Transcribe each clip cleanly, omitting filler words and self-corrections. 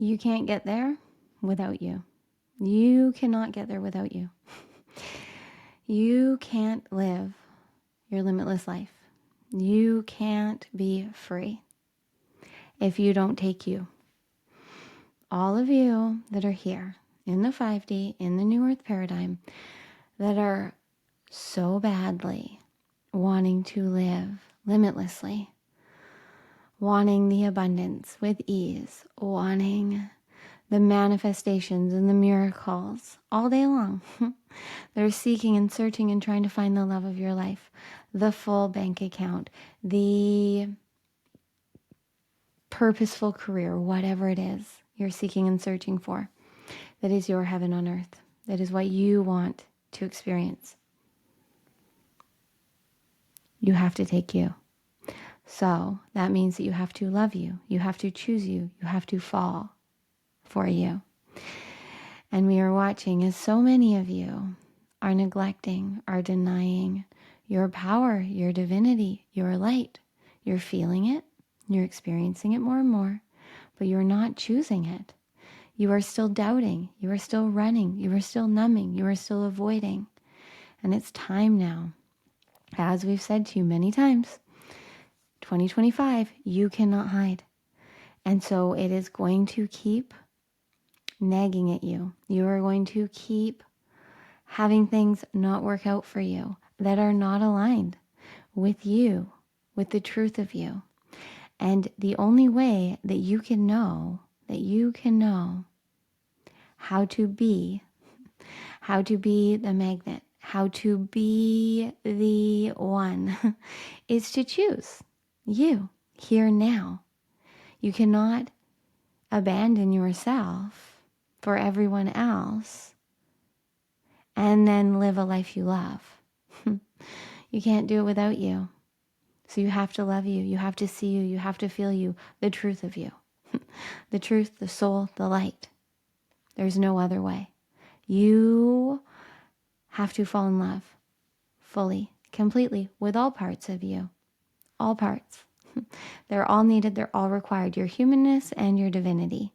you can't get there without you. You cannot get there without you. You can't live your limitless life. You can't be free if you don't take you. All of you that are here in the 5D, in the New Earth paradigm, that are so badly wanting to live limitlessly, wanting the abundance with ease, wanting the manifestations and the miracles all day long. They're seeking and searching and trying to find the love of your life, the full bank account, the purposeful career, whatever it is you're seeking and searching for. That is your heaven on earth. That is what you want to experience. You have to take you. So that means that you have to love you. You have to choose you. You have to fall for you. And we are watching as so many of you are neglecting, are denying your power, your divinity, your light. You're feeling it. You're experiencing it more and more, but you're not choosing it. You are still doubting. You are still running. You are still numbing. You are still avoiding. And it's time now. As we've said to you many times, 2025, you cannot hide. And so it is going to keep nagging at you. You are going to keep having things not work out for you that are not aligned with you, with the truth of you. And the only way that you can know how to be the magnet, how to be the one, is to choose you here now. You cannot abandon yourself for everyone else and then live a life you love. You can't do it without you. So you have to love you. You have to see you. You have to feel you, the truth of you. The truth, the soul, the light. There's no other way. You have to fall in love fully, completely, with all parts of you. All parts. They're all needed. They're all required. Your humanness and your divinity.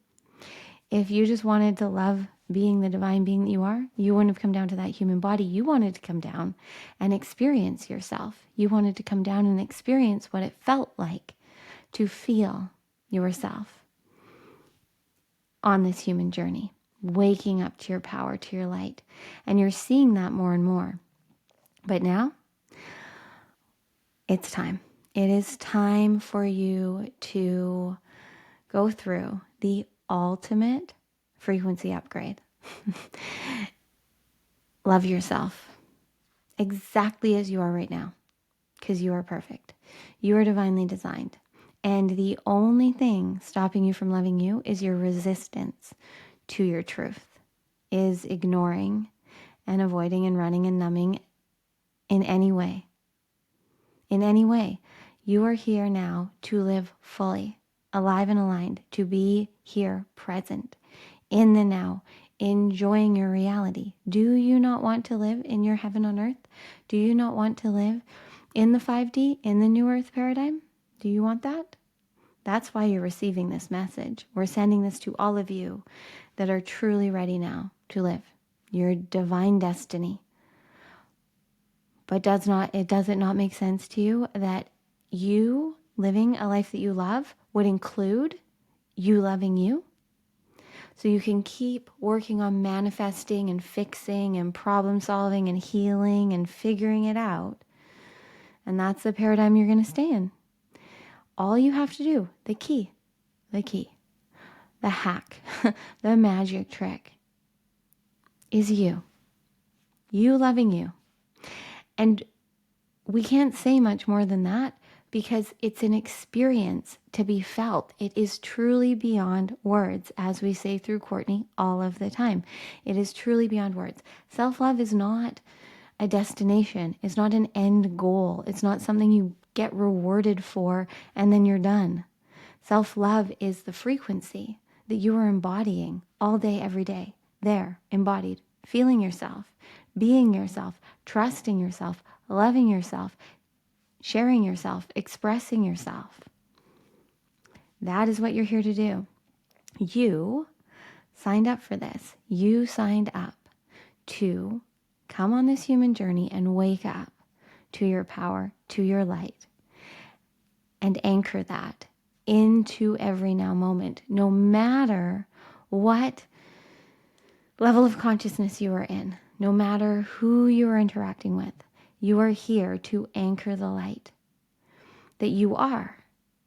If you just wanted to love being the divine being that you are, you wouldn't have come down to that human body. You wanted to come down and experience yourself. You wanted to come down and experience what it felt like to feel yourself on this human journey, waking up to your power, to your light. And you're seeing that more and more. But now, it's time. It is time for you to go through the ultimate frequency upgrade. Love yourself exactly as you are right now, because you are perfect. You are divinely designed. And the only thing stopping you from loving you is your resistance to your truth, is ignoring and avoiding and running and numbing in any way. In any way. You are here now to live fully, alive and aligned, to be here present, in the now, enjoying your reality. Do you not want to live in your heaven on earth? Do you not want to live in the 5D, in the New Earth paradigm? Do you want that? That's why you're receiving this message. We're sending this to all of you that are truly ready now to live your divine destiny. But does it not make sense to you that you living a life that you love would include you loving you? So you can keep working on manifesting and fixing and problem solving and healing and figuring it out. And that's the paradigm you're going to stay in. All you have to do, the key, the hack, the magic trick is you. You loving you. And we can't say much more than that because it's an experience to be felt. It is truly beyond words, as we say through Cortnie all of the time. It is truly beyond words. Self-love is not a destination. It's not an end goal. It's not something you get rewarded for and then you're done. Self-love is the frequency that you are embodying all day, every day. There, embodied, feeling yourself, being yourself, trusting yourself, loving yourself, sharing yourself, expressing yourself. That is what you're here to do. You signed up for this. You signed up to come on this human journey and wake up to your power, to your light, and anchor that into every now moment, no matter what level of consciousness you are in, no matter who you are interacting with. You are here to anchor the light that you are,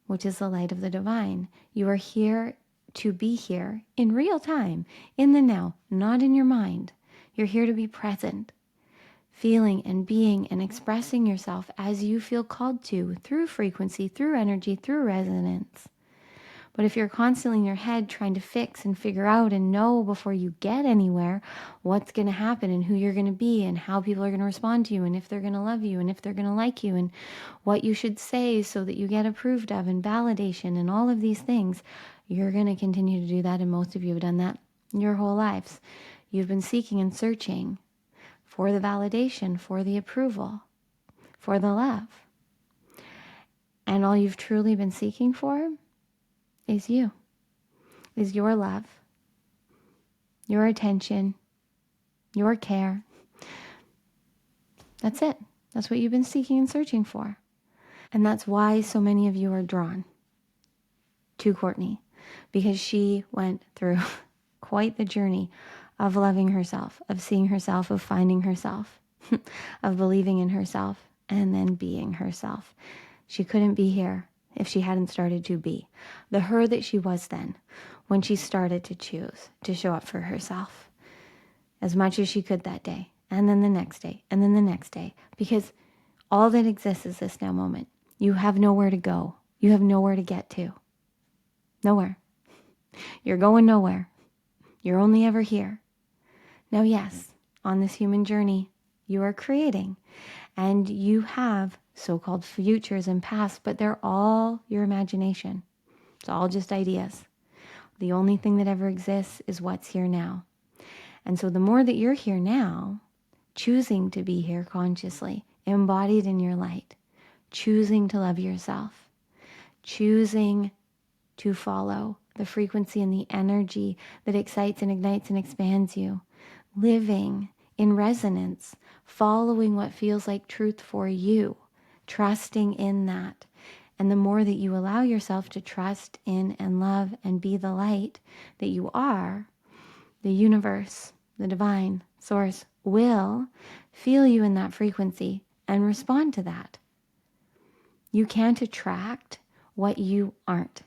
which is the light of the divine. You are here to be here in real time, in the now, not in your mind. You're here to be present, feeling and being and expressing yourself as you feel called to, through frequency, through energy, through resonance. But if you're constantly in your head trying to fix and figure out and know before you get anywhere what's going to happen and who you're going to be and how people are going to respond to you and if they're going to love you and if they're going to like you and what you should say so that you get approved of and validation and all of these things, you're going to continue to do that. And most of you have done that your whole lives. You've been seeking and searching for the validation, for the approval, for the love. And all you've truly been seeking for is you, is your love, your attention, your care. That's it. That's what you've been seeking and searching for. And that's why so many of you are drawn to Cortnie, because she went through quite the journey of loving herself, of seeing herself, of finding herself, of believing in herself, and then being herself. She couldn't be here if she hadn't started to be the her that she was then, when she started to choose to show up for herself as much as she could that day, and then the next day, and then the next day, because all that exists is this now moment. You have nowhere to go. You have nowhere to get to. Nowhere. You're going nowhere. You're only ever here. Now, yes, on this human journey, you are creating, and you have so-called futures and past, but they're all your imagination. It's all just ideas. The only thing that ever exists is what's here now. And so the more that you're here now, choosing to be here consciously, embodied in your light, choosing to love yourself, choosing to follow the frequency and the energy that excites and ignites and expands you, living in resonance, following what feels like truth for you, trusting in that. And the more that you allow yourself to trust in and love and be the light that you are, the universe, the divine source will feel you in that frequency and respond to that. You can't attract what you aren't.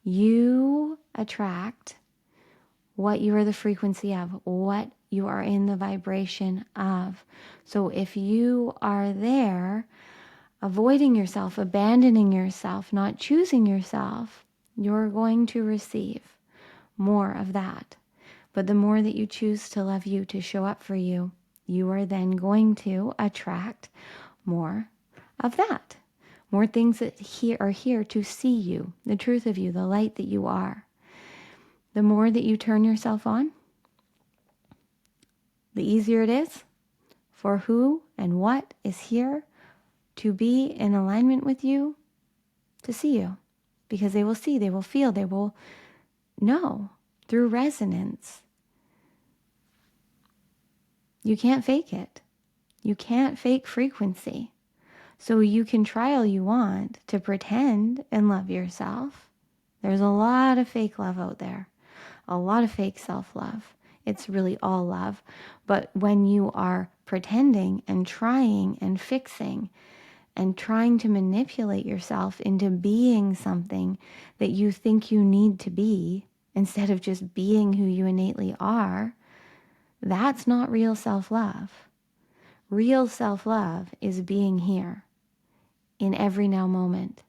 You attract what you are the frequency of, what you are in the vibration of. So if you are there, avoiding yourself, abandoning yourself, not choosing yourself, you're going to receive more of that. But the more that you choose to love you, to show up for you, you are then going to attract more of that. More things that are here to see you, the truth of you, the light that you are. The more that you turn yourself on, the easier it is for who and what is here to be in alignment with you, to see you. Because they will see, they will feel, they will know through resonance. You can't fake it. You can't fake frequency. So you can try all you want to pretend and love yourself. There's a lot of fake love out there. A lot of fake self-love. It's really all love. But when you are pretending and trying and fixing and trying to manipulate yourself into being something that you think you need to be, instead of just being who you innately are, that's not real self-love. Real self-love is being here in every now moment,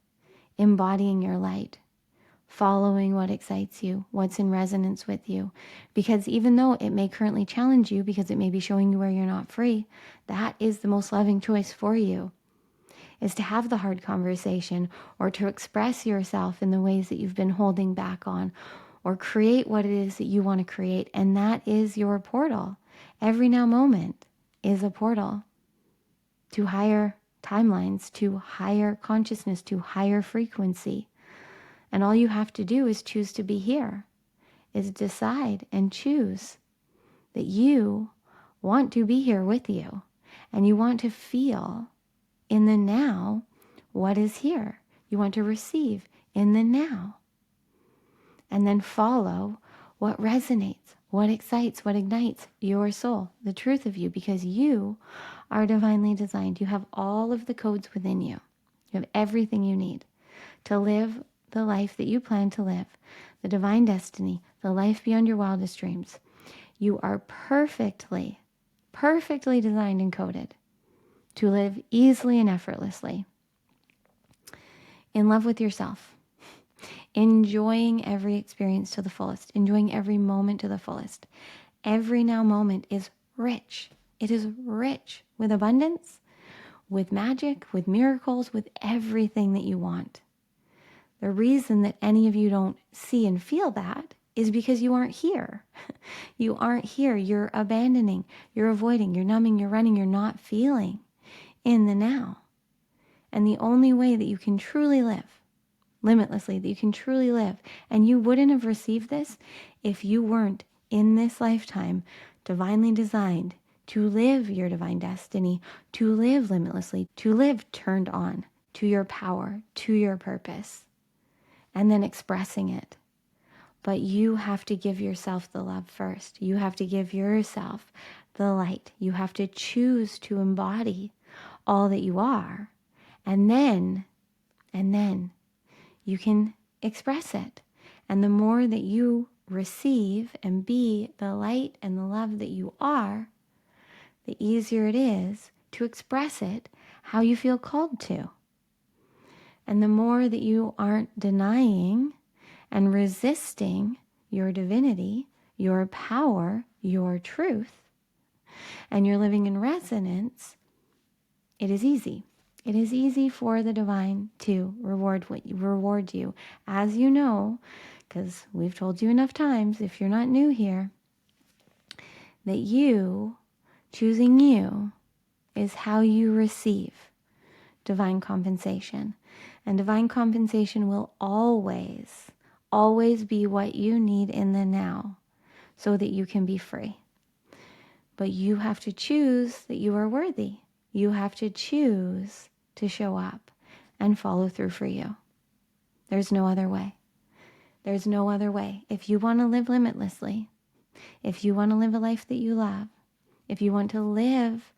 embodying your light, following what excites you, what's in resonance with you. Because even though it may currently challenge you because it may be showing you where you're not free, that is the most loving choice for you, is to have the hard conversation or to express yourself in the ways that you've been holding back on, or create what it is that you want to create. And that is your portal. Every now moment is a portal to higher timelines, to higher consciousness, to higher frequency. And all you have to do is choose to be here is decide and choose that you want to be here with you and you want to feel in the now what is here. You want to receive in the now. And then follow what resonates, what excites, what ignites your soul, the truth of you, because you are divinely designed. You have all of the codes within you. You have everything you need to live the life that you plan to live, the divine destiny, the life beyond your wildest dreams. You are perfectly designed and coded to live easily and effortlessly, in love with yourself, enjoying every experience to the fullest, enjoying every moment to the fullest. Every now moment is rich. It is rich with abundance, with magic, with miracles, with everything that you want. The reason that any of you don't see and feel that is because you aren't here. You aren't here. You're abandoning, you're avoiding, you're numbing, you're running, you're not feeling in the now. And the only way that you can truly live limitlessly, that you can truly live, and you wouldn't have received this if you weren't in this lifetime divinely designed to live your divine destiny, to live limitlessly, to live turned on to your power, to your purpose, and then expressing it. But you have to give yourself the love first. You have to give yourself the light. You have to choose to embody all that you are. And then you can express it. And the more that you receive and be the light and the love that you are, the easier it is to express it how you feel called to. And the more that you aren't denying and resisting your divinity, your power, your truth, and you're living in resonance, it is easy. It is easy for the divine to reward you. As you know, because we've told you enough times, if you're not new here, that you, choosing you, is how you receive divine compensation. And divine compensation will always be what you need in the now so that you can be free. But you have to choose that you are worthy. You have to choose to show up and follow through for you. There's no other way. There's no other way. If you want to live limitlessly, if you want to live a life that you love, if you want to live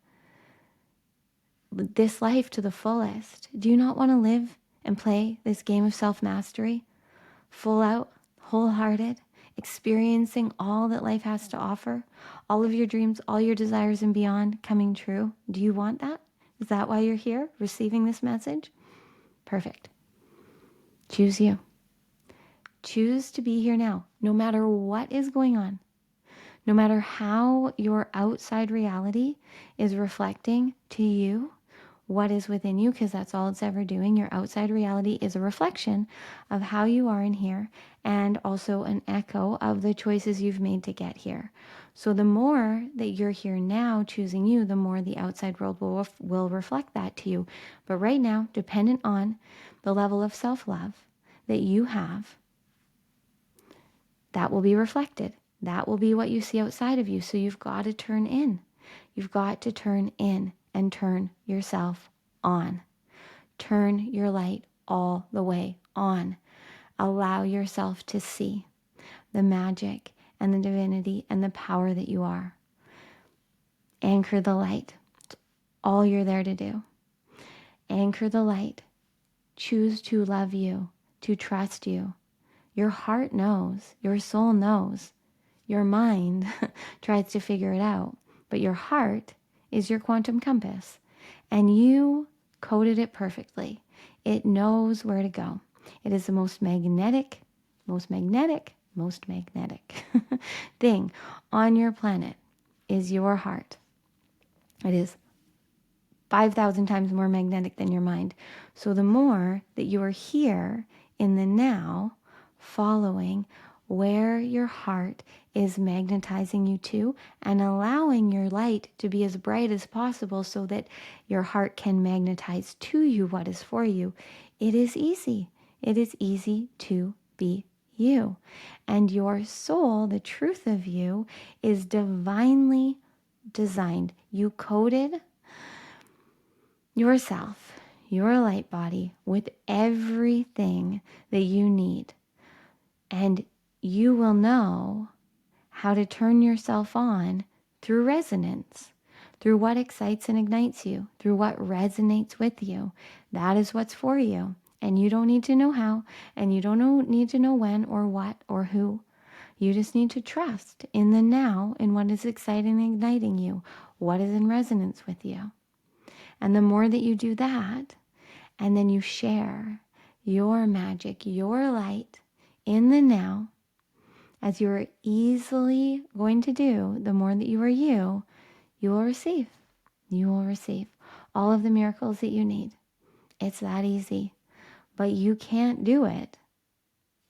this life to the fullest, do you not want to live and play this game of self-mastery, full out, wholehearted, experiencing all that life has to offer, all of your dreams, all your desires and beyond coming true? Do you want that? Is that why you're here, receiving this message? Perfect. Choose you. Choose to be here now, no matter what is going on, no matter how your outside reality is reflecting to you what is within you, because that's all it's ever doing. Your outside reality is a reflection of how you are in here and also an echo of the choices you've made to get here. So the more that you're here now choosing you, the more the outside world will reflect that to you. But right now, dependent on the level of self-love that you have, that will be reflected. That will be what you see outside of you. So you've got to turn in. You've got to turn in and turn yourself on. Turn your light all the way on. Allow yourself to see the magic and the divinity and the power that you are. Anchor the light. It's all you're there to do. Anchor the light. Choose to love you, to trust you. Your heart knows, your soul knows. Your mind tries to figure it out, but your heart is your quantum compass, and you coded it perfectly. It knows where to go. It is the most magnetic thing on your planet is your heart. It is 5,000 times more magnetic than your mind. So the more that you are here in the now, following where your heart is magnetizing you to and allowing your light to be as bright as possible so that your heart can magnetize to you what is for you, it is easy. It is easy to be you. And your soul, the truth of you, is divinely designed. You coded yourself, your light body, with everything that you need. And you will know how to turn yourself on through resonance, through what excites and ignites you, through what resonates with you. That is what's for you. And you don't need to know how, and you don't need to know when or what or who. You just need to trust in the now, in what is exciting and igniting you, what is in resonance with you. And the more that you do that, and then you share your magic, your light in the now, as you are easily going to do, the more that you are you will receive. You will receive all of the miracles that you need. It's that easy. But you can't do it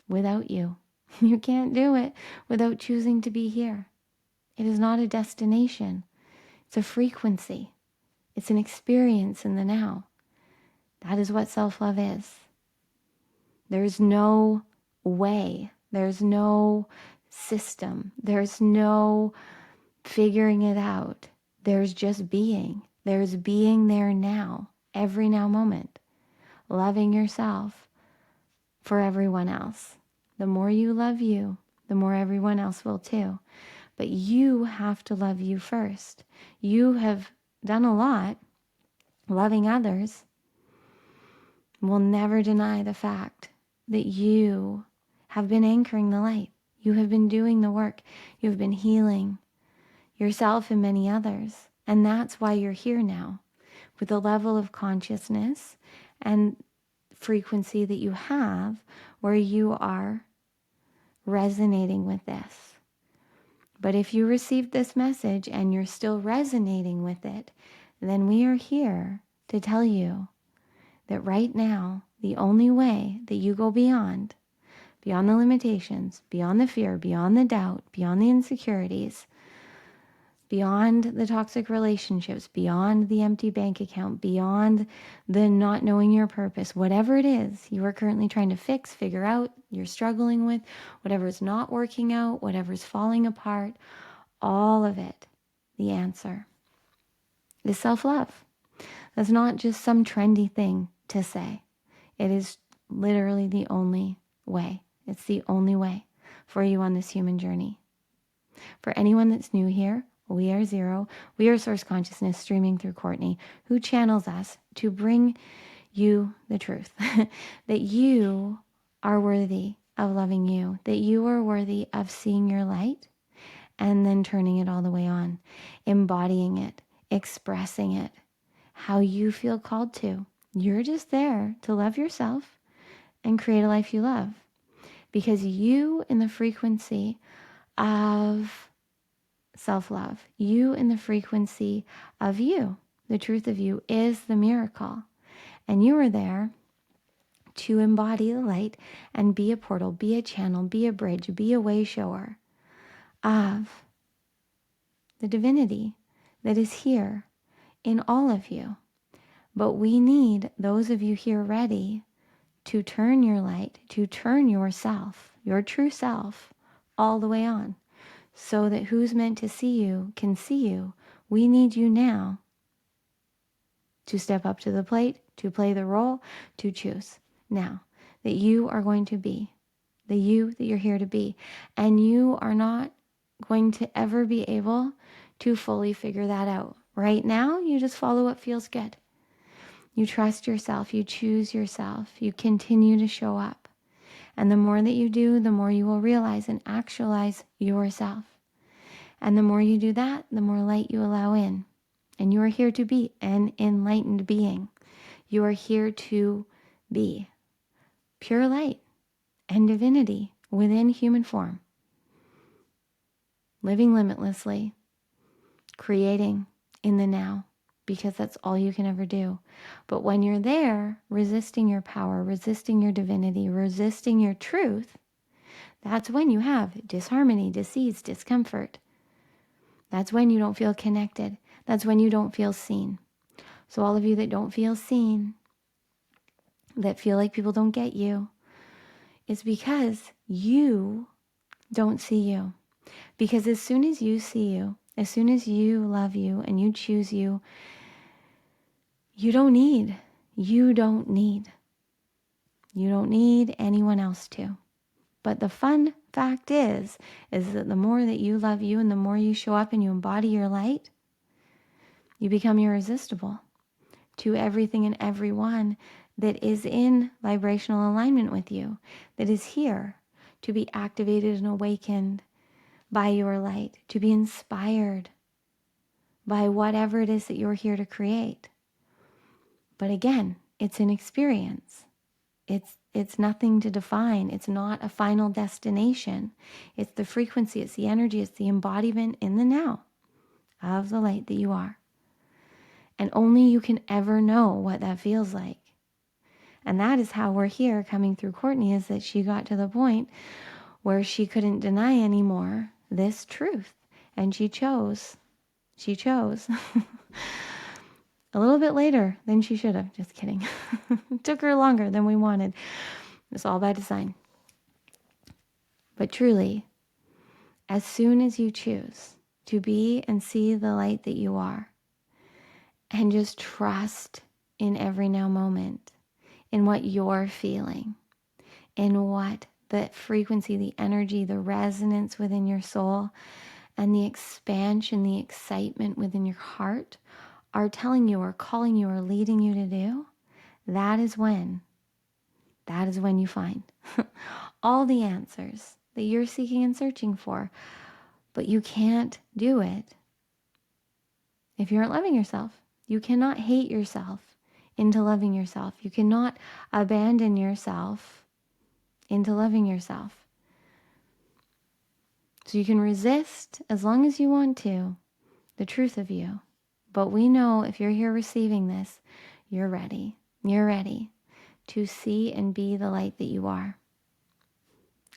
without you. You can't do it without choosing to be here. It is not a destination. It's a frequency. It's an experience in the now. That is what self-love is. There's no way. There's no system. There's no figuring it out. There's just being. There's being there now, every now moment. Loving yourself for everyone else. The more you love you, the more everyone else will too. But you have to love you first. You have done a lot loving others. Will never deny the fact that you have been anchoring the light. You have been doing the work. You have been healing yourself and many others. And that's why you're here now, with the level of consciousness and frequency that you have, where you are resonating with this. But if you received this message and you're still resonating with it, then we are here to tell you that right now, the only way that you go beyond the limitations, beyond the fear, beyond the doubt, beyond the insecurities, beyond the toxic relationships, beyond the empty bank account, beyond the not knowing your purpose, whatever it is you are currently trying to fix, figure out, you're struggling with, whatever is not working out, whatever is falling apart, all of it, the answer is self-love. That's not just some trendy thing to say. It is literally the only way. It's the only way for you on this human journey. For anyone that's new here, we are Zero. We are Source Consciousness streaming through Cortnie, who channels us to bring you the truth. That you are worthy of loving you. That you are worthy of seeing your light and then turning it all the way on. Embodying it. Expressing it. How you feel called to. You're just there to love yourself and create a life you love. Because you, in the frequency of self-love, you in the frequency of you, the truth of you, is the miracle. And you are there to embody the light and be a portal, be a channel, be a bridge, be a way shower of the divinity that is here in all of you. But we need those of you here ready to turn your light, to turn yourself, your true self, all the way on, so that who's meant to see you can see you. We need you now to step up to the plate, to play the role, to choose now that you are going to be the you that you're here to be. And you are not going to ever be able to fully figure that out. Right now, you just follow what feels good. You trust yourself, you choose yourself, you continue to show up. And the more that you do, the more you will realize and actualize yourself. And the more you do that, the more light you allow in. And you are here to be an enlightened being. You are here to be pure light and divinity within human form. Living limitlessly, creating in the now, because that's all you can ever do. But when you're there, resisting your power, resisting your divinity, resisting your truth, that's when you have disharmony, disease, discomfort. That's when you don't feel connected. That's when you don't feel seen. So all of you that don't feel seen, that feel like people don't get you, it's because you don't see you. Because as soon as you see you, as soon as you love you and you choose you, you don't need anyone else to. But the fun fact is that the more that you love you and the more you show up and you embody your light, you become irresistible to everything and everyone that is in vibrational alignment with you, that is here to be activated and awakened by your light, to be inspired by whatever it is that you're here to create. But again, it's an experience. It's nothing to define. It's not a final destination. It's the frequency, it's the energy, it's the embodiment in the now of the light that you are. And only you can ever know what that feels like. And that is how we're here coming through Cortnie, is that she got to the point where she couldn't deny anymore this truth. And she chose a little bit later than she should have. Just kidding. It took her longer than we wanted. It's all by design. But truly, as soon as you choose to be and see the light that you are, and just trust in every now moment, in what you're feeling, in what the frequency, the energy, the resonance within your soul, and the expansion, the excitement within your heart are telling you or calling you or leading you to do, that is when you find all the answers that you're seeking and searching for. But you can't do it if you aren't loving yourself. You cannot hate yourself into loving yourself. You cannot abandon yourself into loving yourself. So you can resist as long as you want to the truth of you. But we know if you're here receiving this, you're ready. You're ready to see and be the light that you are.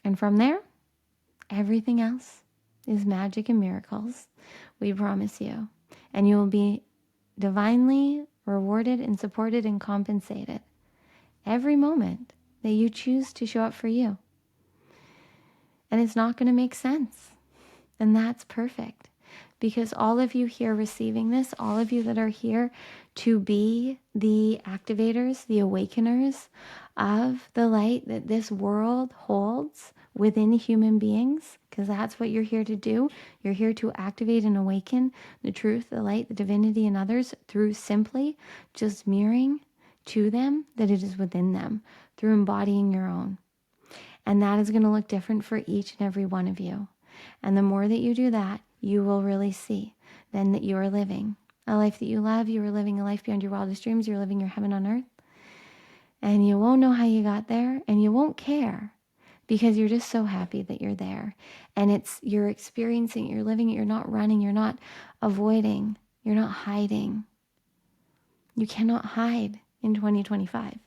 And from there, everything else is magic and miracles, we promise you. And you will be divinely rewarded and supported and compensated every moment that you choose to show up for you. And it's not going to make sense. And that's perfect. Because all of you here receiving this, all of you that are here to be the activators, the awakeners of the light that this world holds within human beings, because that's what you're here to do. You're here to activate and awaken the truth, the light, the divinity in others through simply just mirroring to them that it is within them, through embodying your own. And that is going to look different for each and every one of you. And the more that you do that, you will really see then that you are living a life that you love. You are living a life beyond your wildest dreams. You're living your heaven on earth. And you won't know how you got there, and you won't care, because you're just so happy that you're there. And you're experiencing it, you're living it, you're not running, you're not avoiding, you're not hiding. You cannot hide in 2025.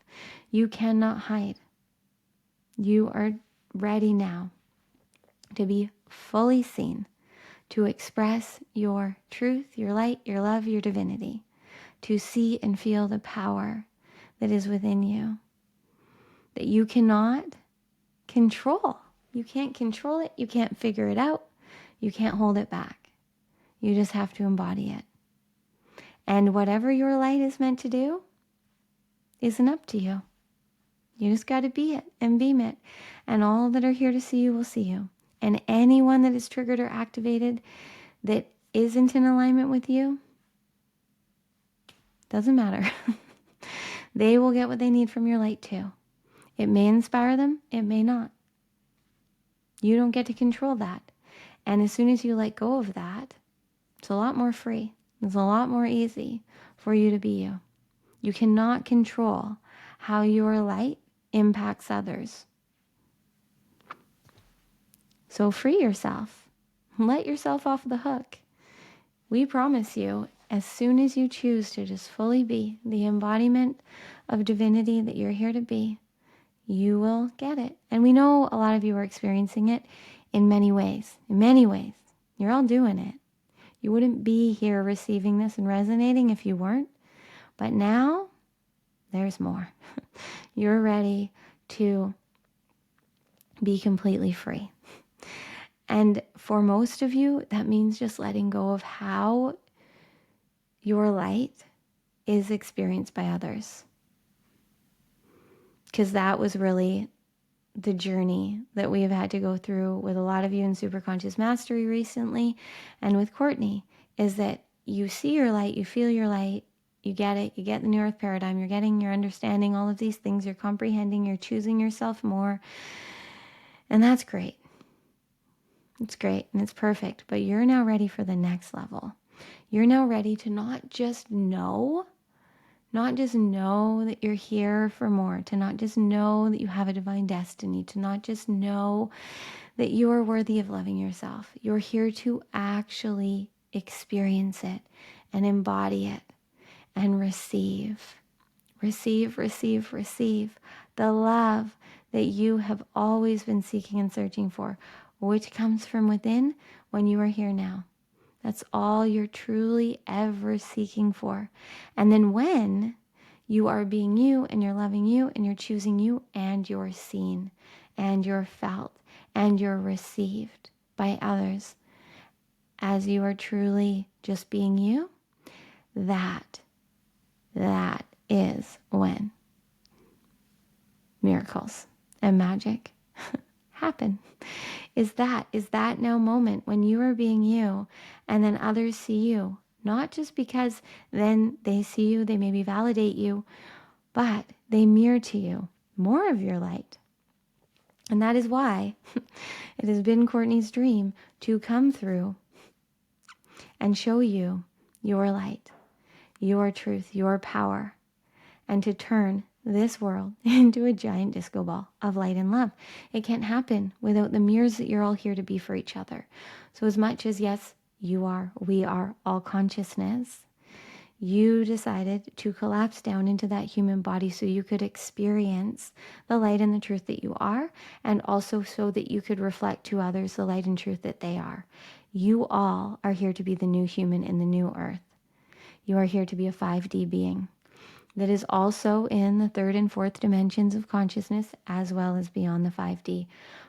You cannot hide. You are ready now to be fully seen, to express your truth, your light, your love, your divinity, to see and feel the power that is within you, that you cannot control. You can't control it. You can't figure it out. You can't hold it back. You just have to embody it. And whatever your light is meant to do isn't up to you. You just got to be it and beam it. And all that are here to see you will see you. And anyone that is triggered or activated that isn't in alignment with you, doesn't matter. They will get what they need from your light too. It may inspire them, it may not. You don't get to control that. And as soon as you let go of that, it's a lot more free. It's a lot more easy for you to be you. You cannot control how your light impacts others. So free yourself. Let yourself off the hook. We promise you, as soon as you choose to just fully be the embodiment of divinity that you're here to be, you will get it. And we know a lot of you are experiencing it in many ways. In many ways. You're all doing it. You wouldn't be here receiving this and resonating if you weren't. But now, there's more. You're ready to be completely free. And for most of you, that means just letting go of how your light is experienced by others. Because that was really the journey that we have had to go through with a lot of you in Superconscious Mastery recently, and with Cortnie, is that you see your light, you feel your light, you get it, you get the New Earth paradigm, you're understanding all of these things, you're comprehending, you're choosing yourself more, and that's great. It's great and it's perfect, but you're now ready for the next level. You're now ready to not just know that you're here for more, to not just know that you have a divine destiny, to not just know that you are worthy of loving yourself. You're here to actually experience it and embody it and receive the love that you have always been seeking and searching for, which comes from within when you are here now. That's all you're truly ever seeking for. And then when you are being you and you're loving you and you're choosing you and you're seen and you're felt and you're received by others as you are truly just being you, that is when miracles and magic happen. Is that now moment when you are being you and then others see you, not just because then they see you, they maybe validate you, but they mirror to you more of your light. And that is why it has been Cortnie's dream to come through and show you your light, your truth, your power, and to turn this world into a giant disco ball of light and love. It can't happen without the mirrors that you're all here to be for each other. So as much as, yes, you are, we are all consciousness, you decided to collapse down into that human body so you could experience the light and the truth that you are, and also so that you could reflect to others the light and truth that they are. You all are here to be the new human in the new earth. You are here to be a 5D being that is also in the third and fourth dimensions of consciousness, as well as beyond the 5D.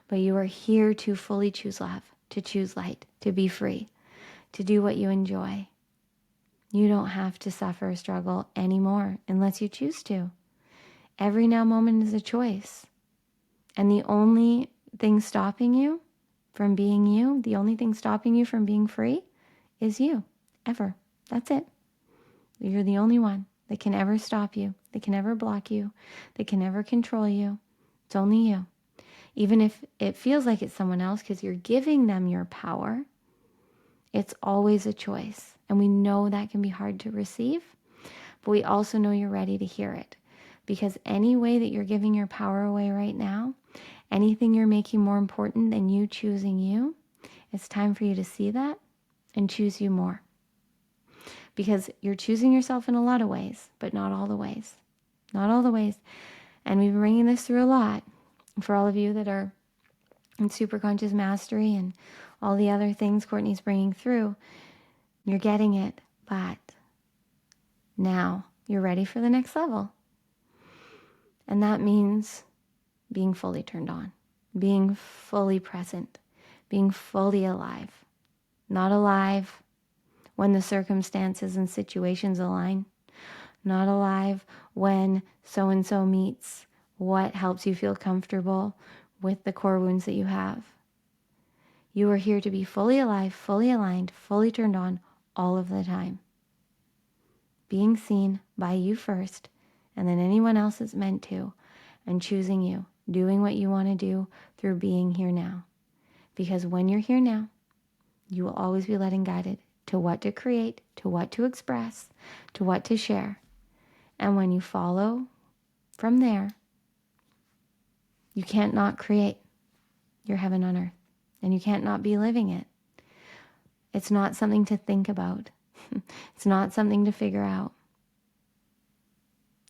But you are here to fully choose love, to choose light, to be free, to do what you enjoy. You don't have to suffer or struggle anymore unless you choose to. Every now moment is a choice. And the only thing stopping you from being you, the only thing stopping you from being free is you, ever. That's it. You're the only one that can ever stop you, that can ever block you, that can ever control you. It's only you. Even if it feels like it's someone else because you're giving them your power, it's always a choice. And we know that can be hard to receive, but we also know you're ready to hear it. Because any way that you're giving your power away right now, anything you're making more important than you choosing you, it's time for you to see that and choose you more. Because you're choosing yourself in a lot of ways, but not all the ways. Not all the ways. And we've been bringing this through a lot for all of you that are in Superconscious Mastery and all the other things Cortnie's bringing through. You're getting it, but now you're ready for the next level. And that means being fully turned on, being fully present, being fully alive. Not alive when the circumstances and situations align. Not alive when so-and-so meets what helps you feel comfortable with the core wounds that you have. You are here to be fully alive, fully aligned, fully turned on all of the time. Being seen by you first, and then anyone else that's meant to, and choosing you, doing what you want to do through being here now. Because when you're here now, you will always be led and guided to what to create, to what to express, to what to share. And when you follow from there, you can't not create your heaven on earth. And you can't not be living it. It's not something to think about. It's not something to figure out.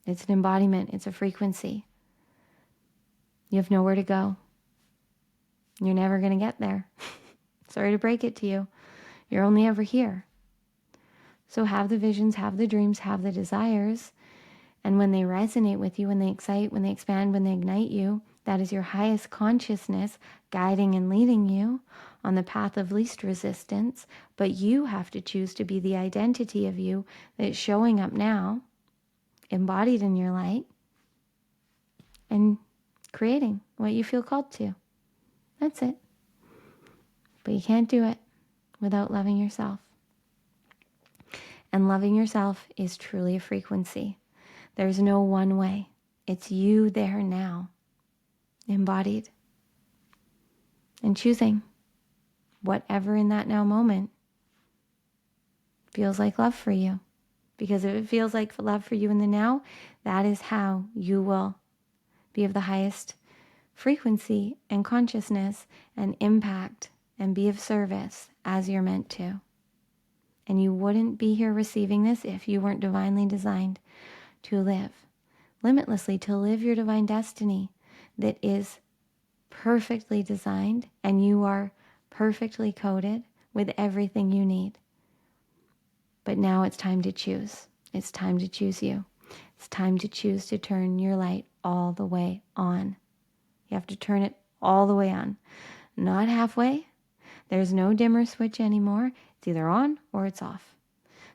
It's an embodiment. It's a frequency. You have nowhere to go. You're never going to get there. Sorry to break it to you. You're only ever here. So have the visions, have the dreams, have the desires. And when they resonate with you, when they excite, when they expand, when they ignite you, That is your highest consciousness guiding and leading you on the path of least resistance. But you have to choose to be the identity of you that's showing up now, embodied in your light, and creating what you feel called to. That's it. But you can't do it without loving yourself. And loving yourself is truly a frequency. There's no one way. It's you there now, embodied, and choosing whatever in that now moment feels like love for you. Because if it feels like love for you in the now, that is how you will be of the highest frequency and consciousness and impact and be of service as you're meant to. And you wouldn't be here receiving this if you weren't divinely designed to live limitlessly, to live your divine destiny that is perfectly designed, and you are perfectly coded with everything you need. But now it's time to choose. It's time to choose you. It's time to choose to turn your light all the way on. You have to turn it all the way on, not halfway. There's no dimmer switch anymore. It's either on or it's off.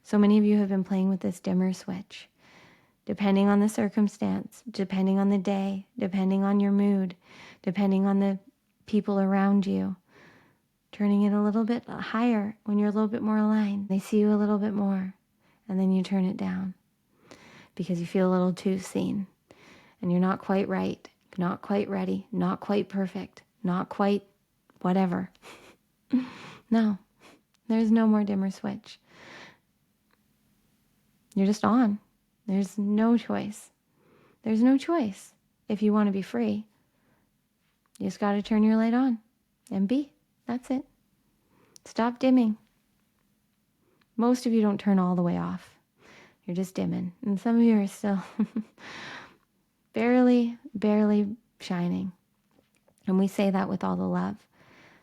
So many of you have been playing with this dimmer switch, depending on the circumstance, depending on the day, depending on your mood, depending on the people around you, turning it a little bit higher when you're a little bit more aligned. They see you a little bit more, and then you turn it down because you feel a little too seen, and you're not quite right, not quite ready, not quite perfect, not quite whatever. No, there's no more dimmer switch. You're just on. There's no choice. There's no choice. If you want to be free, you just got to turn your light on and be. That's it. Stop dimming. Most of you don't turn all the way off. You're just dimming. And some of you are still barely shining. And we say that with all the love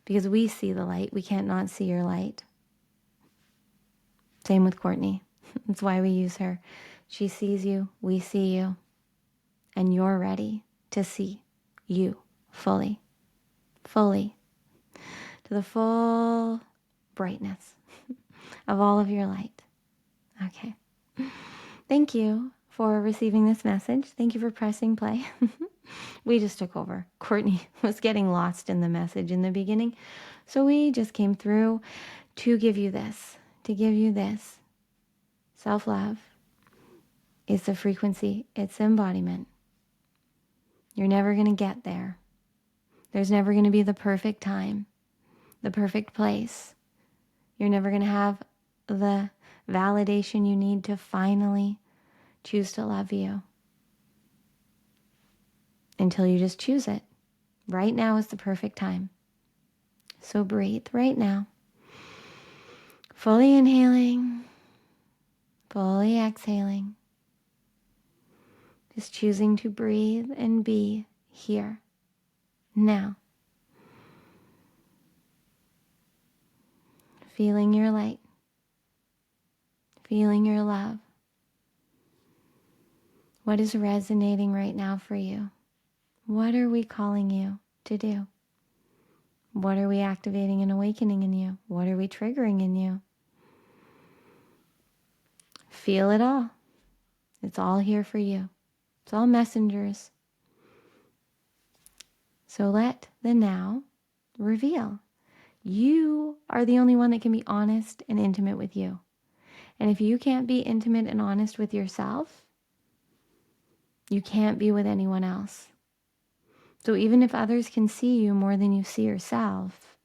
because we see the light. We can't not see your light. Same with Cortnie. That's why we use her. She sees you. We see you. And you're ready to see you fully, to the full brightness of all of your light. Okay. Thank you for receiving this message. Thank you for pressing play. We just took over. Cortnie was getting lost in the message in the beginning. So we just came through to give you this, Self-love is the frequency. It's embodiment. You're never going to get there. There's never going to be the perfect time, the perfect place. You're never going to have the validation you need to finally choose to love you until you just choose it. Right now is the perfect time. So breathe right now. Fully inhaling, fully exhaling. Just choosing to breathe and be here, now. Feeling your light, feeling your love. What is resonating right now for you? What are we calling you to do? What are we activating and awakening in you? What are we triggering in you? Feel it all. It's all here for you. It's all messengers. So let the now reveal. You are the only one that can be honest and intimate with you. And if you can't be intimate and honest with yourself, you can't be with anyone else. So even if others can see you more than you see yourself,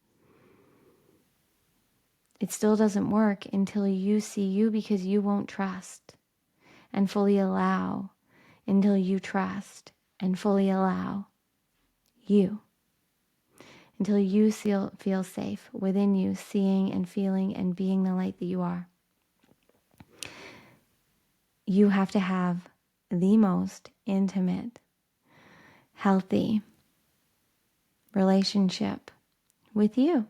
it still doesn't work until you see you, because you won't trust and fully allow until you trust and fully allow you. Until you feel safe within you, seeing and feeling and being the light that you are. You have to have the most intimate, healthy relationship with you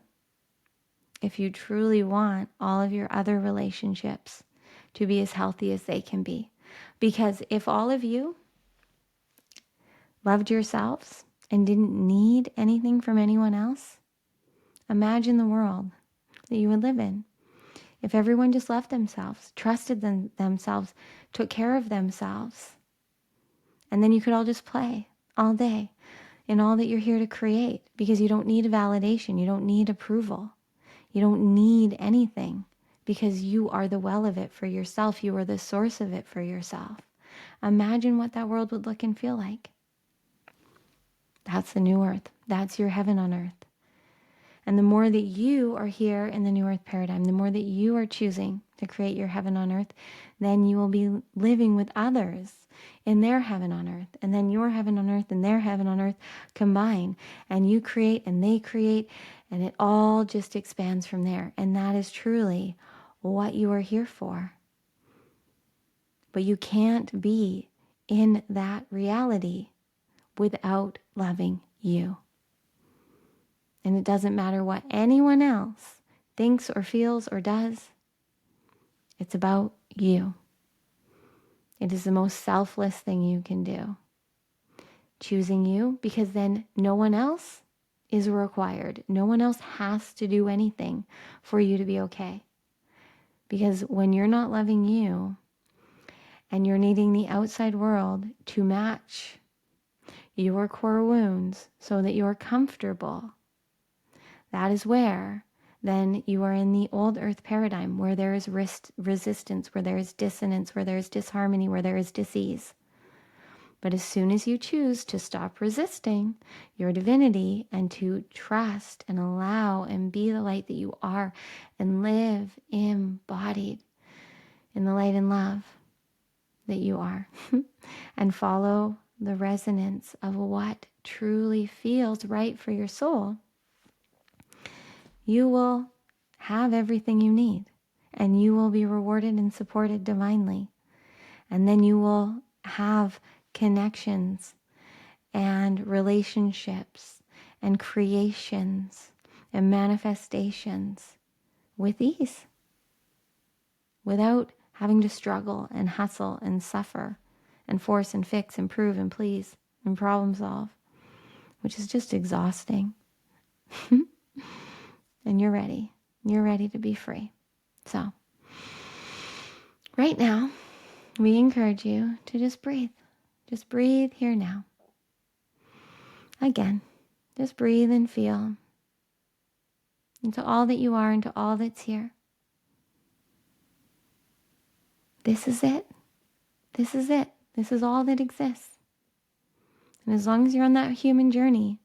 if you truly want all of your other relationships to be as healthy as they can be. Because if all of you loved yourselves and didn't need anything from anyone else, imagine the world that you would live in. If everyone just loved themselves, trusted themselves, took care of themselves, and then you could all just play all day in all that you're here to create, because you don't need validation, you don't need approval, you don't need anything, because you are the well of it for yourself, you are the source of it for yourself. Imagine what that world would look and feel like. That's the new earth. That's your heaven on earth. And the more that you are here in the new earth paradigm, the more that you are choosing to create your heaven on earth, then you will be living with others in their heaven on earth. And then your heaven on earth and their heaven on earth combine. And you create and they create. And it all just expands from there. And that is truly what you are here for. But you can't be in that reality without loving you. And it doesn't matter what anyone else thinks or feels or does. It's about you. It is the most selfless thing you can do. Choosing you, because then no one else is required. No one else has to do anything for you to be okay. Because when you're not loving you and you're needing the outside world to match your core wounds so that you're comfortable, that is where then you are in the old earth paradigm, where there is resistance, where there is dissonance, where there is disharmony, where there is disease. But as soon as you choose to stop resisting your divinity and to trust and allow and be the light that you are and live embodied in the light and love that you are and follow the resonance of what truly feels right for your soul, you will have everything you need, and you will be rewarded and supported divinely. And then you will have connections and relationships and creations and manifestations with ease, without having to struggle and hustle and suffer and force and fix and prove and please and problem solve, which is just exhausting. And you're ready. You're ready to be free. So, right now, we encourage you to just breathe. Just breathe here now. Again, just breathe and feel into all that you are, into all that's here. This is it. This is it. This is all that exists. And as long as you're on that human journey,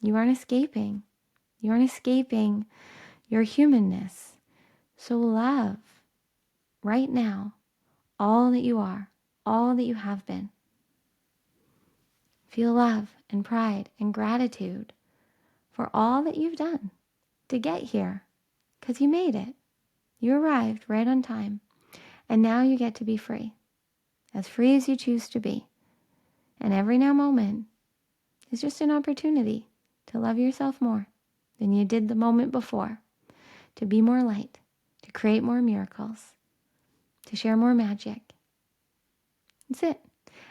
you aren't escaping. You aren't escaping your humanness. So love right now all that you are, all that you have been. Feel love and pride and gratitude for all that you've done to get here, because you made it. You arrived right on time. And now you get to be free as you choose to be. And every now moment is just an opportunity to love yourself more than you did the moment before, to be more light, to create more miracles, to share more magic. That's it.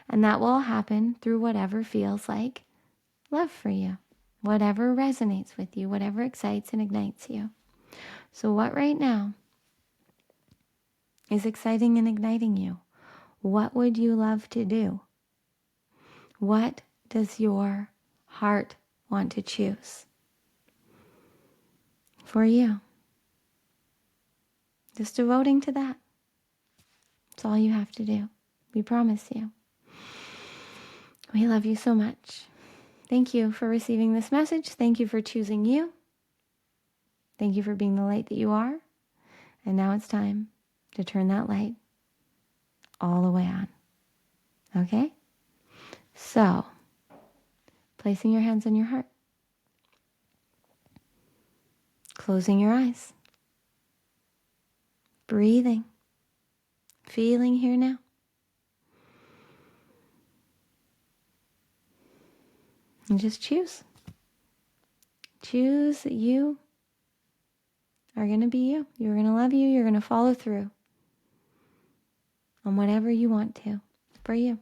And that will happen through whatever feels like love for you, whatever resonates with you, whatever excites and ignites you. So what right now is exciting and igniting you? What would you love to do? What does your heart want to choose for you? Just devoting to that. That's all you have to do. We promise you. We love you so much. Thank you for receiving this message. Thank you for choosing you. Thank you for being the light that you are. And now it's time to turn that light all the way on. Okay? So, placing your hands on your heart. Closing your eyes. Breathing. Feeling here now. And just choose. Choose that you are going to be you. You're going to love you. You're going to follow through on whatever you want to for you.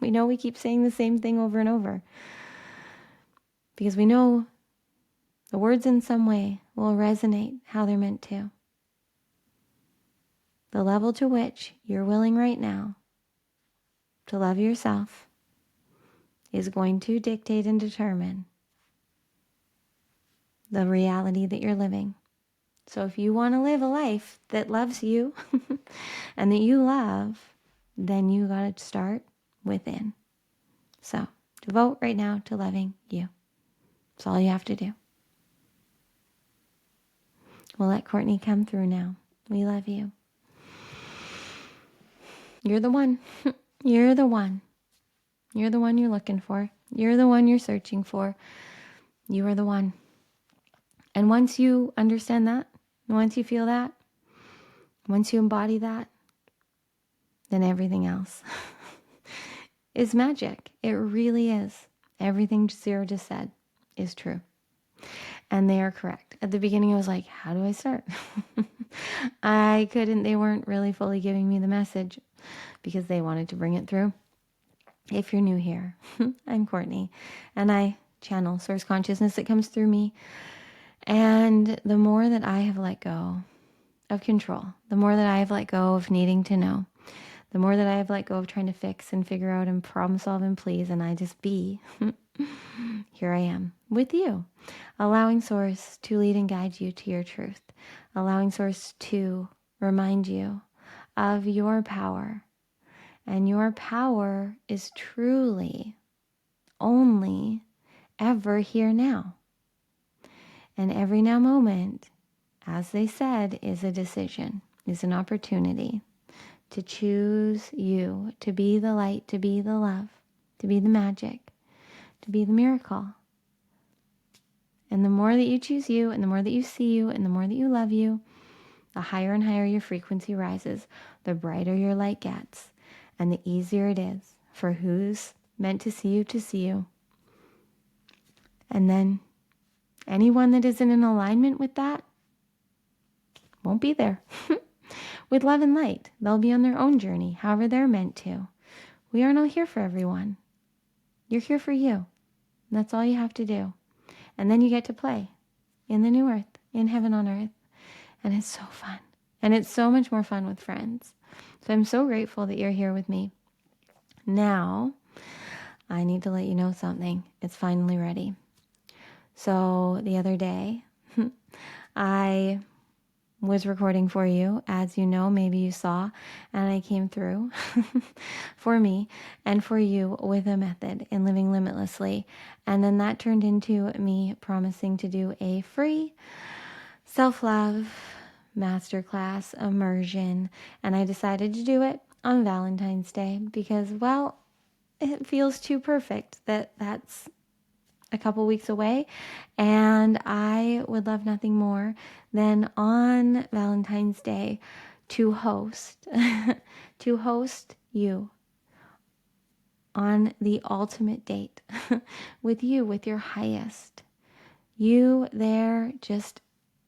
We know we keep saying the same thing over and over, because we know the words in some way will resonate how they're meant to. The level to which you're willing right now to love yourself is going to dictate and determine the reality that you're living. So if you want to live a life that loves you and that you love, then you got to start within. So devote right now to loving you. That's all you have to do. We'll let Cortnie come through now. We love you. You're the one. You're the one. You're the one you're looking for. You're the one you're searching for. You are the one. And once you understand that, once you feel that, once you embody that, then everything else is magic. It really is. Everything Zero just said is true. And they are correct. At the beginning, I was like, how do I start? They weren't really fully giving me the message because they wanted to bring it through. If you're new here, I'm Cortnie, and I channel source consciousness that comes through me. And the more that I have let go of control, the more that I have let go of needing to know, the more that I have let go of trying to fix and figure out and problem solve and please, and I just be, here I am with you, allowing Source to lead and guide you to your truth, allowing Source to remind you of your power. And your power is truly only ever here now. And every now moment, as they said, is a decision, is an opportunity to choose you, to be the light, to be the love, to be the magic, to be the miracle. And the more that you choose you, and the more that you see you, and the more that you love you, the higher and higher your frequency rises, the brighter your light gets, and the easier it is for who's meant to see you. And then anyone that isn't in alignment with that won't be there. With love and light, they'll be on their own journey, however they're meant to. We are not here for everyone. You're here for you. And that's all you have to do. And then you get to play in the new earth, in heaven on earth. And it's so fun. And it's so much more fun with friends. So I'm so grateful that you're here with me. Now, I need to let you know something. It's finally ready. So the other day, I was recording for you, as you know, maybe you saw, and I came through for me and for you with a method in living limitlessly. And then that turned into me promising to do a free self-love masterclass immersion. And I decided to do it on Valentine's Day because, well, it feels too perfect that that's a couple weeks away, and I would love nothing more than on Valentine's Day to host you on the ultimate date with you, with your highest. You there just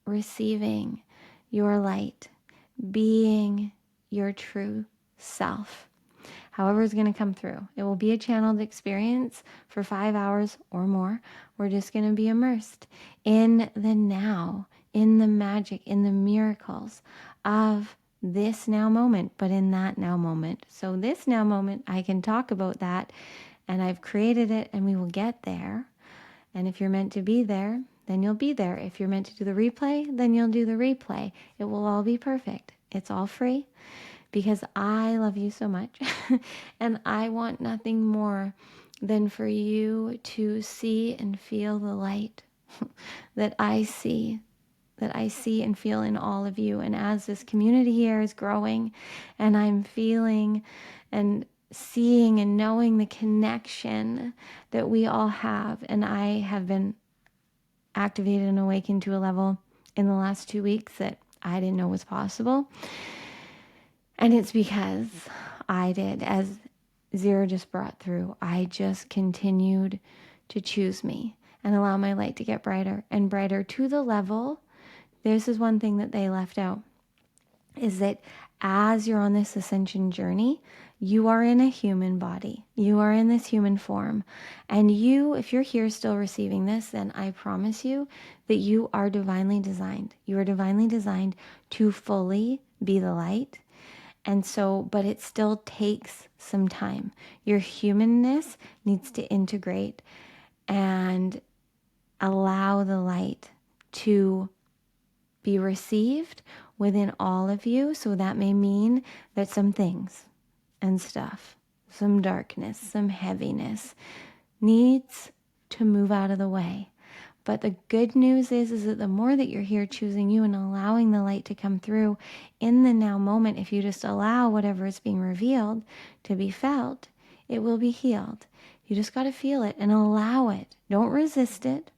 receiving your light, being your true self. However it's going to come through. It will be a channeled experience for 5 hours or more. We're just going to be immersed in the now, in the magic, in the miracles of this now moment, but in that now moment. So this now moment, I can talk about that, and I've created it, and we will get there. And if you're meant to be there, then you'll be there. If you're meant to do the replay, then you'll do the replay. It will all be perfect. It's all free. Because I love you so much and I want nothing more than for you to see and feel the light that I see and feel in all of you. And as this community here is growing and I'm feeling and seeing and knowing the connection that we all have, and I have been activated and awakened to a level in the last 2 weeks that I didn't know was possible. And it's because I did, as Zero just brought through, I just continued to choose me and allow my light to get brighter and brighter to the level. This is one thing that they left out. is that as you're on this ascension journey, you are in a human body. You are in this human form. And you, if you're here still receiving this, then I promise you that you are divinely designed. You are divinely designed to fully be the light. And so, but it still takes some time. Your humanness needs to integrate and allow the light to be received within all of you. So that may mean that some things and stuff, some darkness, some heaviness needs to move out of the way. But the good news is that the more that you're here choosing you and allowing the light to come through in the now moment, if you just allow whatever is being revealed to be felt, it will be healed. You just got to feel it and allow it. Don't resist it.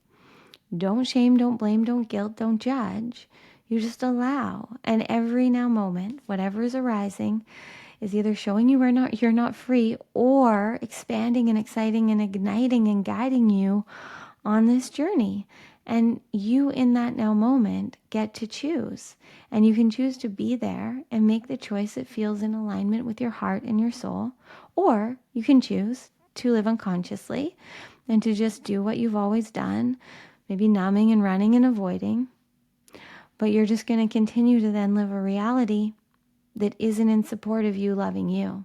Don't shame, don't blame, don't guilt, don't judge. You just allow. And every now moment, whatever is arising is either showing you you're not free, or expanding and exciting and igniting and guiding you on this journey. And you in that now moment get to choose. And you can choose to be there and make the choice that feels in alignment with your heart and your soul. Or you can choose to live unconsciously and to just do what you've always done, maybe numbing and running and avoiding. But you're just going to continue to then live a reality that isn't in support of you loving you.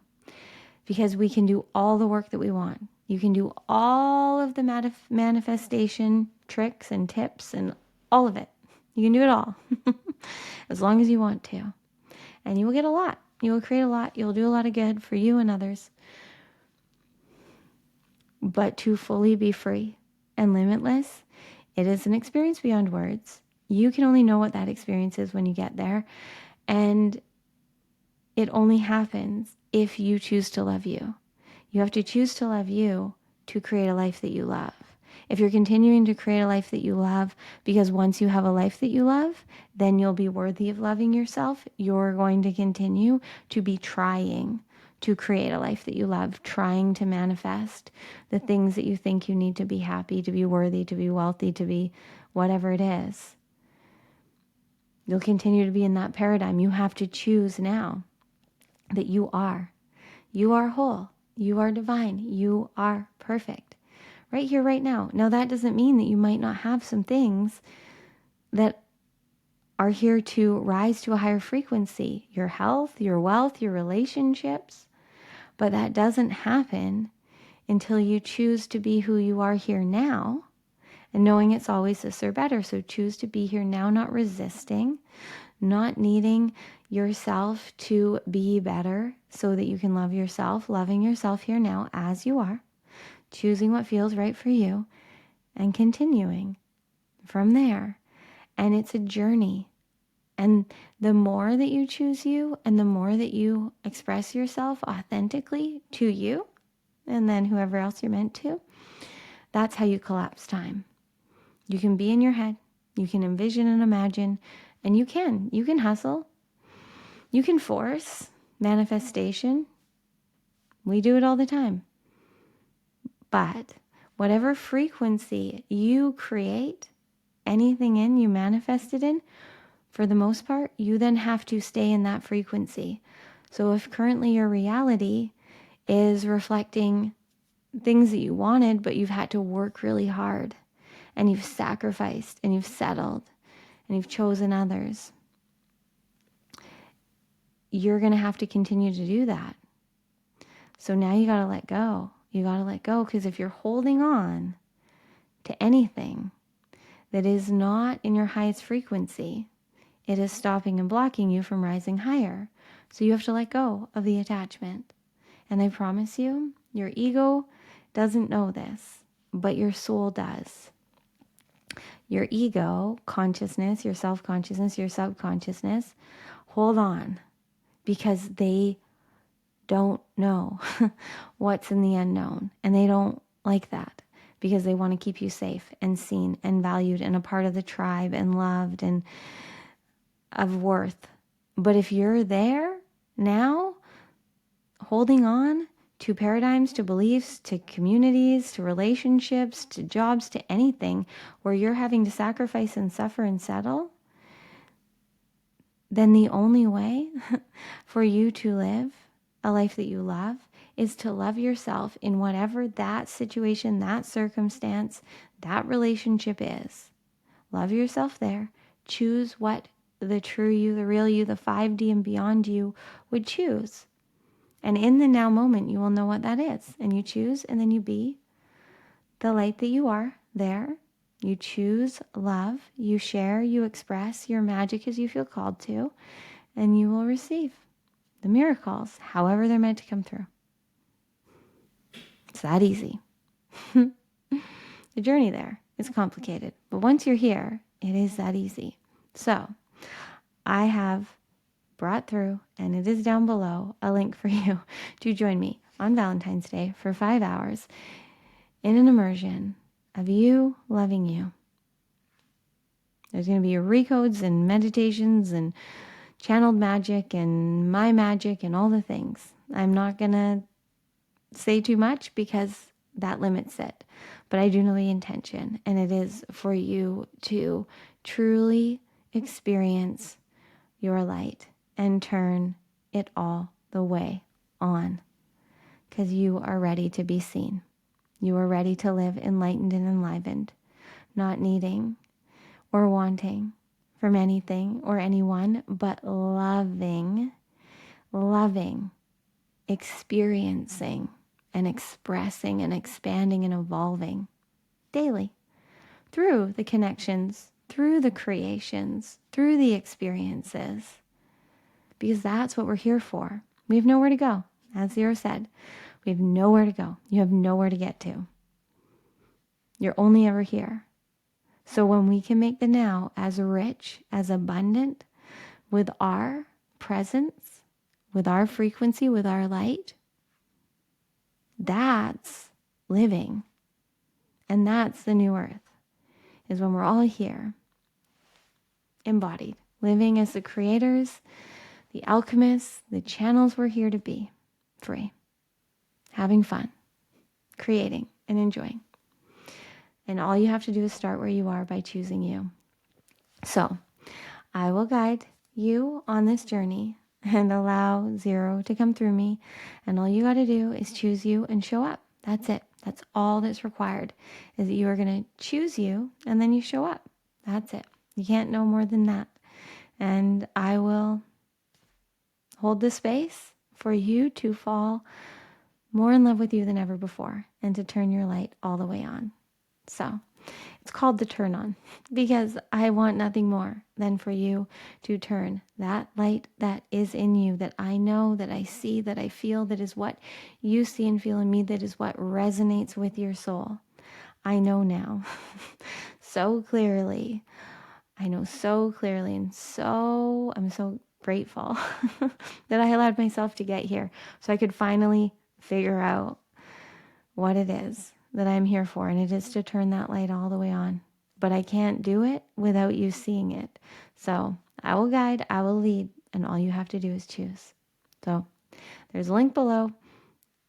Because we can do all the work that we want. You can do all of the manifestation tricks and tips and all of it. You can do it all. As long as you want to. And you will get a lot. You will create a lot. You'll do a lot of good for you and others. But to fully be free and limitless, it is an experience beyond words. You can only know what that experience is when you get there. And it only happens if you choose to love you. You have to choose to love you to create a life that you love. If you're continuing to create a life that you love, because once you have a life that you love, then you'll be worthy of loving yourself. You're going to continue to be trying to create a life that you love, trying to manifest the things that you think you need to be happy, to be worthy, to be wealthy, to be whatever it is. You'll continue to be in that paradigm. You have to choose now that you are. You are whole. You are divine. You are perfect. Right here, right now. Now, that doesn't mean that you might not have some things that are here to rise to a higher frequency. Your health, your wealth, your relationships. But that doesn't happen until you choose to be who you are here now, and knowing it's always this or better. So choose to be here now, not resisting, not needing yourself to be better so that you can love yourself, loving yourself here now as you are, choosing what feels right for you, and continuing from there. And it's a journey. And the more that you choose you, and the more that you express yourself authentically to you, and then whoever else you're meant to, that's how you collapse time. You can be in your head, you can envision and imagine, and you can hustle, you can force manifestation. We do it all the time. But whatever frequency you create, anything in, you manifest it in, for the most part, you then have to stay in that frequency. So if currently your reality is reflecting things that you wanted, but you've had to work really hard, and you've sacrificed, and you've settled, and you've chosen others, you're going to have to continue to do that. So now you got to let go. You got to let go, because if you're holding on to anything that is not in your highest frequency, it is stopping and blocking you from rising higher. So you have to let go of the attachment. And I promise you, your ego doesn't know this, but your soul does. Your ego, consciousness, your self-consciousness, your subconsciousness, hold on, because they don't know what's in the unknown. And they don't like that, because they want to keep you safe and seen and valued and a part of the tribe and loved and of worth. But if you're there now, holding on to paradigms, to beliefs, to communities, to relationships, to jobs, to anything where you're having to sacrifice and suffer and settle, then the only way for you to live a life that you love is to love yourself in whatever that situation, that circumstance, that relationship is. Love yourself there. Choose what the true you, the real you, the 5D and beyond you would choose. And in the now moment, you will know what that is. And you choose, and then you be the light that you are there. You choose love. You share, you express your magic as you feel called to, and you will receive the miracles, however they're meant to come through. It's that easy. The journey there is complicated, but once you're here, it is that easy. So I have brought through, and it is down below, a link for you to join me on Valentine's Day for 5 hours in an immersion of you loving you. There's going to be recodes and meditations and channeled magic and my magic and all the things. I'm not going to say too much because that limits it. But I do know the intention, and it is for you to truly experience your light and turn it all the way on, because you are ready to be seen. You are ready to live enlightened and enlivened, not needing or wanting from anything or anyone, but loving, experiencing and expressing and expanding and evolving daily through the connections, through the creations, through the experiences, because that's what we're here for. We have nowhere to go. As Zero said, we have nowhere to go. You have nowhere to get to. You're only ever here. So when we can make the now as rich, as abundant with our presence, with our frequency, with our light, that's living. And that's the new earth, is when we're all here, embodied, living as the creators, the alchemists, the channels we're here to be, free, having fun, creating and enjoying. And all you have to do is start where you are by choosing you. So I will guide you on this journey and allow Zero to come through me. And all you got to do is choose you and show up. That's it. That's all that's required, is that you are going to choose you and then you show up. That's it. You can't know more than that. And I will hold the space for you to fall more in love with you than ever before and to turn your light all the way on. So it's called the turn on, because I want nothing more than for you to turn that light that is in you, that I know, that I see, that I feel, that is what you see and feel in me, that is what resonates with your soul. I know now so clearly. I know so clearly, and I'm so grateful that I allowed myself to get here so I could finally figure out what it is that I'm here for, and it is to turn that light all the way on. But I can't do it without you seeing it. So I will guide, I will lead, and all you have to do is choose. So there's a link below.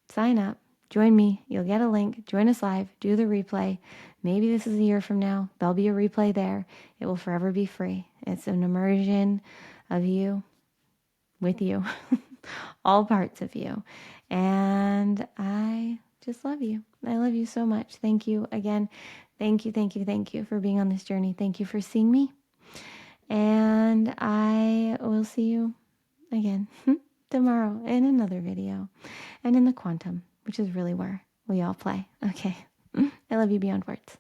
Sign up, join me. You'll get a link. Join us live. Do the replay. Maybe this is a year from now. There'll be a replay there. It will forever be free. It's an immersion of you, with you, all parts of you. And I just love you. I love you so much. Thank you again. Thank you for being on this journey. Thank you for seeing me. And I will see you again tomorrow in another video and in the quantum, which is really where we all play. Okay. I love you beyond words.